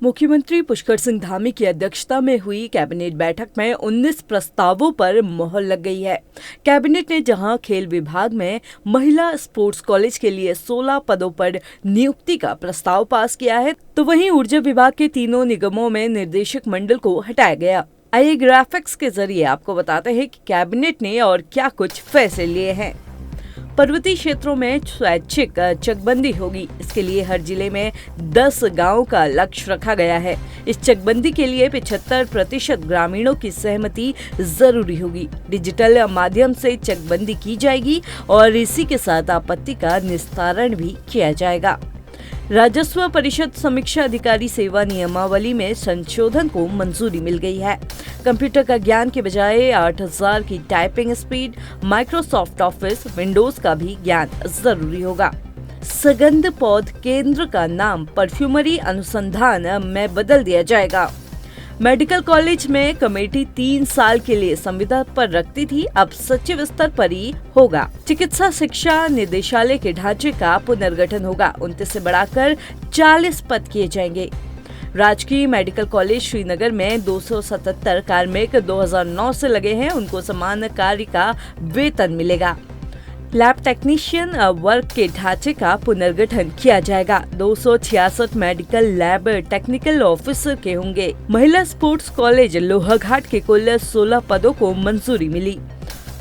मुख्यमंत्री पुष्कर सिंह धामी की अध्यक्षता में हुई कैबिनेट बैठक में 19 प्रस्तावों पर मोहर लग गई है। कैबिनेट ने जहां खेल विभाग में महिला स्पोर्ट्स कॉलेज के लिए 16 पदों पर नियुक्ति का प्रस्ताव पास किया है, तो वहीं ऊर्जा विभाग के तीनों निगमों में निर्देशक मंडल को हटाया गया। आइए ग्राफिक्स के जरिए आपको बताते हैं कि कैबिनेट ने और क्या कुछ फैसले लिए हैं। पर्वतीय क्षेत्रों में स्वैच्छिक चकबंदी होगी। इसके लिए हर जिले में 10 गांवों का लक्ष्य रखा गया है। इस चकबंदी के लिए 75% ग्रामीणों की सहमति जरूरी होगी। डिजिटल माध्यम से चकबंदी की जाएगी और इसी के साथ आपत्ति का निस्तारण भी किया जाएगा। राजस्व परिषद समीक्षा अधिकारी सेवा नियमावली में संशोधन को मंजूरी मिल गई है। कंप्यूटर का ज्ञान के बजाय 8000 की typing speed, Microsoft office, Windows का भी ज्ञान जरूरी होगा। सगंध पौध केंद्र का नाम परफ्यूमरी अनुसंधान में बदल दिया जाएगा। मेडिकल कॉलेज में कमेटी 3 साल के लिए संविदा पर रखती थी, अब सचिव स्तर पर ही होगा। चिकित्सा शिक्षा निदेशालय के ढांचे का पुनर्गठन होगा। 29 से बढ़ाकर 40 पद किए जाएंगे। राजकीय मेडिकल कॉलेज श्रीनगर में 277 कार्मिक 2009 से लगे हैं, उनको समान कार्य का वेतन मिलेगा। लैब टेक्नीशियन वर्क के ढांचे का पुनर्गठन किया जाएगा। 266 मेडिकल लैब टेक्निकल ऑफिसर के होंगे। महिला स्पोर्ट्स कॉलेज लोहाघाट के कुल 16 पदों को मंजूरी मिली।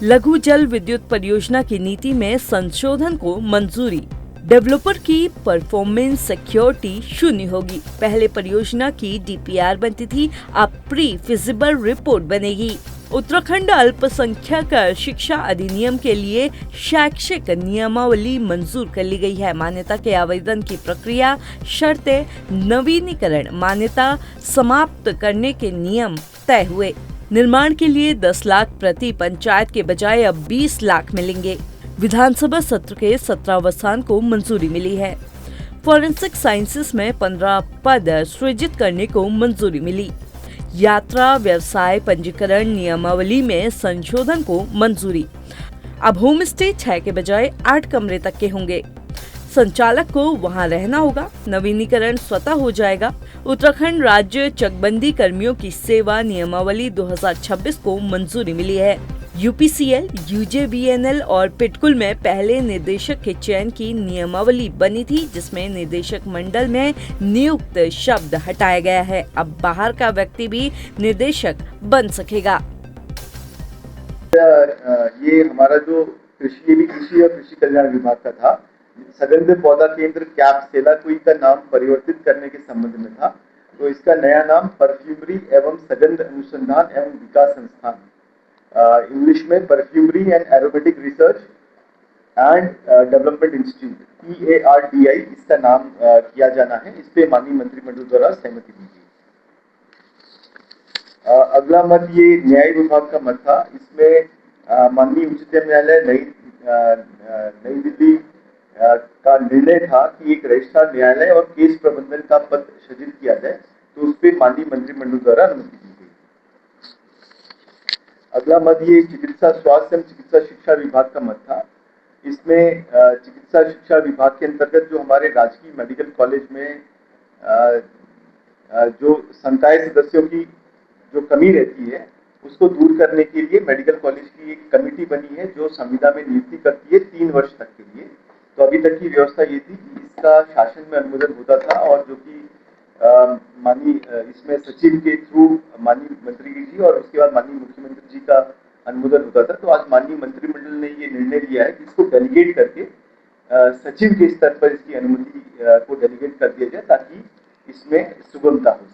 लघु जल विद्युत परियोजना की नीति में संशोधन को मंजूरी। डेवलपर की परफॉर्मेंस सिक्योरिटी शून्य होगी। पहले परियोजना की डीपीआर बनती थी, अब प्री फिजिबल रिपोर्ट बनेगी। उत्तराखंड अल्पसंख्यक शिक्षा अधिनियम के लिए शैक्षिक नियमावली मंजूर कर ली गई है। मान्यता के आवेदन की प्रक्रिया, शर्तें, नवीनीकरण, मान्यता समाप्त करने के नियम तय हुए। निर्माण के लिए 10 लाख प्रति पंचायत के बजाय अब 20 लाख मिलेंगे। विधानसभा सत्र के 17वां को मंजूरी मिली है। फॉरेंसिक साइंसेस में 15 पद सृजित करने को मंजूरी मिली। यात्रा व्यवसाय पंजीकरण नियमावली में संशोधन को मंजूरी। अब होम स्टे 6 के बजाय 8 कमरे तक के होंगे। संचालक को वहां रहना होगा। नवीनीकरण स्वतः हो जाएगा। उत्तराखंड राज्य चकबंदी कर्मियों की सेवा नियमावली 2026 को मंजूरी मिली है। यूपीसीएल, यूजेवीएनएल और पिटकुल में पहले निदेशक के चयन की नियमावली बनी थी, जिसमें निदेशक मंडल में नियुक्त शब्द हटाया गया है। अब बाहर का व्यक्ति भी निदेशक बन सकेगा। ये हमारा जो कृषि और कृषि कल्याण विभाग का था, सगंध पौधा केंद्र कैप सेलाकुई का नाम परिवर्तित करने के संबंध में था। तो इसका नया नाम परफ्यूमरी एवं सगंध अनुसंधान एवं विकास संस्थान, इंग्लिश में perfumery and aromatic research and development institute PARDI इसका नाम किया जाना है। इस पे माननीय मंत्रिमंडल द्वारा सहमति दी गई। अगला मत ये न्याय विभाग का मत था। इसमें माननीय उच्चतम न्यायालय नई दिल्ली का निर्णय था कि एक रजिस्ट्रार न्यायालय और केस प्रबंधन का पद सृजित किया जाए, तो उस पर माननीय मंत्रिमंडल द्वारा अनुमति दी गई। अगला मत ये चिकित्सा स्वास्थ्य एवं चिकित्सा शिक्षा विभाग का मत था। इसमें चिकित्सा शिक्षा विभाग के अंतर्गत जो हमारे राजकीय मेडिकल कॉलेज में जो संकाय सदस्यों की जो कमी रहती है, उसको दूर करने के लिए मेडिकल कॉलेज की एक कमेटी बनी है जो संविदा में नियुक्ति करती है 3 वर्ष तक के लिए। तो अभी तक की व्यवस्था ये थी कि इसका शासन में अनुमोदन होता था, और जो कि माननीय इसमें सचिव के थ्रू माननीय मंत्री जी और उसके बाद माननीय मुख्यमंत्री जी का अनुमोदन होता था। तो आज माननीय मंत्रिमंडल ने ये निर्णय लिया है कि इसको डेलीगेट करके सचिव के स्तर पर इसकी अनुमति को डेलीगेट कर दिया जाए, ताकि इसमें सुगमता हो।